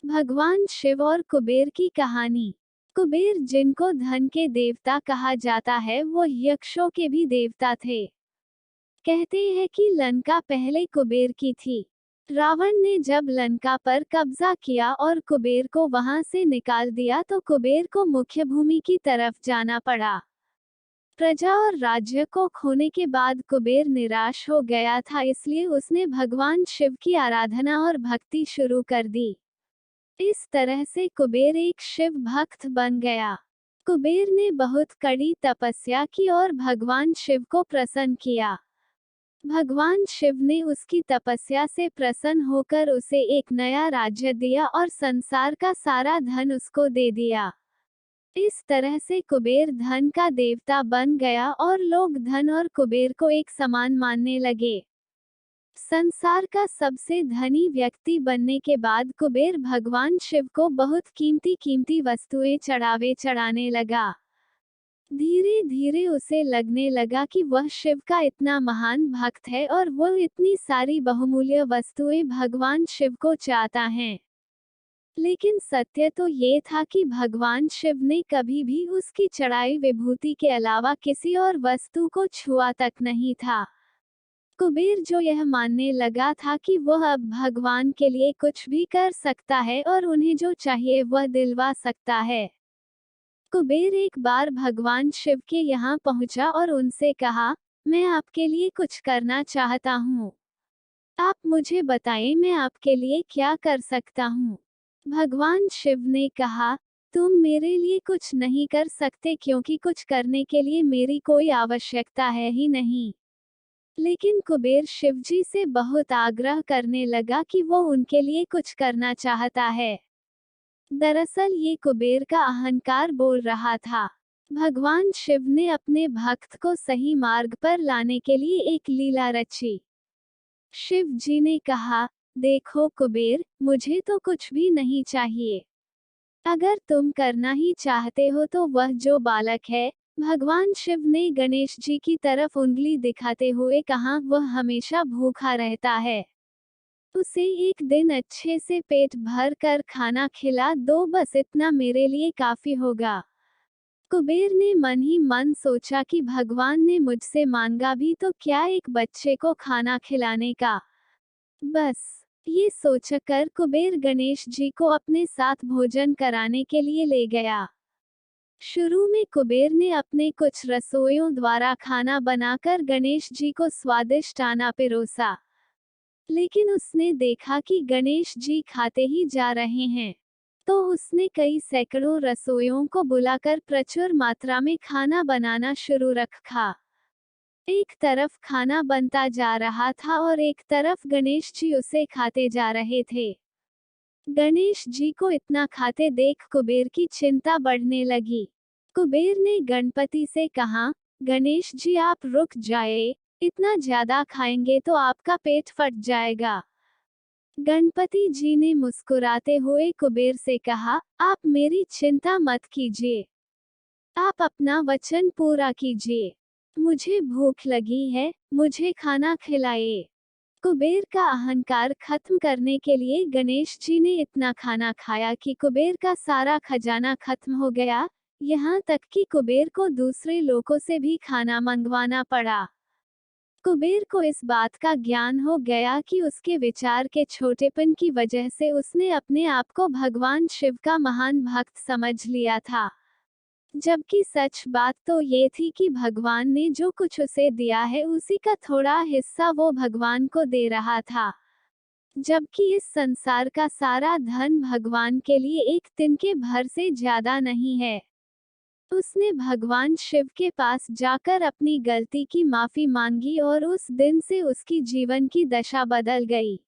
भगवान शिव और कुबेर की कहानी। कुबेर, जिनको धन के देवता कहा जाता है, वो यक्षों के भी देवता थे। कहते हैं कि लंका पहले कुबेर की थी। रावण ने जब लंका पर कब्जा किया और कुबेर को वहां से निकाल दिया तो कुबेर को मुख्य भूमि की तरफ जाना पड़ा। प्रजा और राज्य को खोने के बाद कुबेर निराश हो गया था, इसलिए उसने भगवान शिव की आराधना और भक्ति शुरू कर दी। इस तरह से कुबेर एक शिव भक्त बन गया। कुबेर ने बहुत कड़ी तपस्या की और भगवान शिव को प्रसन्न किया। भगवान शिव ने उसकी तपस्या से प्रसन्न होकर उसे एक नया राज्य दिया और संसार का सारा धन उसको दे दिया। इस तरह से कुबेर धन का देवता बन गया और लोग धन और कुबेर को एक समान मानने लगे। संसार का सबसे धनी व्यक्ति बनने के बाद कुबेर भगवान शिव को बहुत कीमती कीमती वस्तुएं चढ़ाने लगा। धीरे धीरे उसे लगने लगा कि वह शिव का इतना महान भक्त है और वह इतनी सारी बहुमूल्य वस्तुएं भगवान शिव को चाहता है। लेकिन सत्य तो ये था कि भगवान शिव ने कभी भी उसकी चढ़ाई विभूति के अलावा किसी और वस्तु को छुआ तक नहीं था। कुबेर जो यह मानने लगा था कि वह अब भगवान के लिए कुछ भी कर सकता है और उन्हें जो चाहिए वह दिलवा सकता है। कुबेर एक बार भगवान शिव के यहाँ पहुंचा और उनसे कहा, मैं आपके लिए कुछ करना चाहता हूँ। आप मुझे बताएं मैं आपके लिए क्या कर सकता हूँ। भगवान शिव ने कहा, तुम मेरे लिए कुछ नहीं कर सकते क्योंकि कुछ करने के लिए मेरी कोई आवश्यकता है ही नहीं। लेकिन कुबेर शिवजी से बहुत आग्रह करने लगा कि वो उनके लिए कुछ करना चाहता है। दरअसल ये कुबेर का अहंकार बोल रहा था। भगवान शिव ने अपने भक्त को सही मार्ग पर लाने के लिए एक लीला रची। शिव जी ने कहा, देखो कुबेर, मुझे तो कुछ भी नहीं चाहिए। अगर तुम करना ही चाहते हो तो वह जो बालक है, भगवान शिव ने गणेश जी की तरफ उंगली दिखाते हुए कहा, वह हमेशा भूखा रहता है। उसे एक दिन अच्छे से पेट भर कर खाना खिला दो, बस इतना मेरे लिए काफी होगा। कुबेर ने मन ही मन सोचा कि भगवान ने मुझसे मांगा भी तो क्या एक बच्चे को खाना खिलाने का। बस ये सोचकर कुबेर गणेश जी को अपने साथ भोजन कराने के लिए ले गया। शुरू में कुबेर ने अपने कुछ रसोइयों द्वारा खाना बनाकर गणेश जी को स्वादिष्ट खाना पिरोसा। लेकिन उसने देखा कि गणेश जी खाते ही जा रहे हैं, तो उसने कई सैकड़ों रसोइयों को बुलाकर प्रचुर मात्रा में खाना बनाना शुरू रखा। एक तरफ खाना बनता जा रहा था और एक तरफ गणेश जी उसे खाते जा रहे थे। गणेश जी को इतना खाते देख कुबेर की चिंता बढ़ने लगी। कुबेर ने गणपति से कहा, गणेश जी आप रुक जाए, इतना ज्यादा खाएंगे तो आपका पेट फट जाएगा। गणपति जी ने मुस्कुराते हुए कुबेर से कहा, आप मेरी चिंता मत कीजिए, आप अपना वचन पूरा कीजिए। मुझे भूख लगी है, मुझे खाना खिलाइए। कुबेर का अहंकार खत्म करने के लिए गणेश जी ने इतना खाना खाया कि कुबेर का सारा खजाना खत्म हो गया, यहाँ तक कि कुबेर को दूसरे लोगों से भी खाना मंगवाना पड़ा। कुबेर को इस बात का ज्ञान हो गया कि उसके विचार के छोटेपन की वजह से उसने अपने आप को भगवान शिव का महान भक्त समझ लिया था। जबकि सच बात तो ये थी कि भगवान ने जो कुछ उसे दिया है उसी का थोड़ा हिस्सा वो भगवान को दे रहा था। जबकि इस संसार का सारा धन भगवान के लिए एक तिनके भर से ज्यादा नहीं है। उसने भगवान शिव के पास जाकर अपनी गलती की माफी मांगी और उस दिन से उसकी जीवन की दशा बदल गई।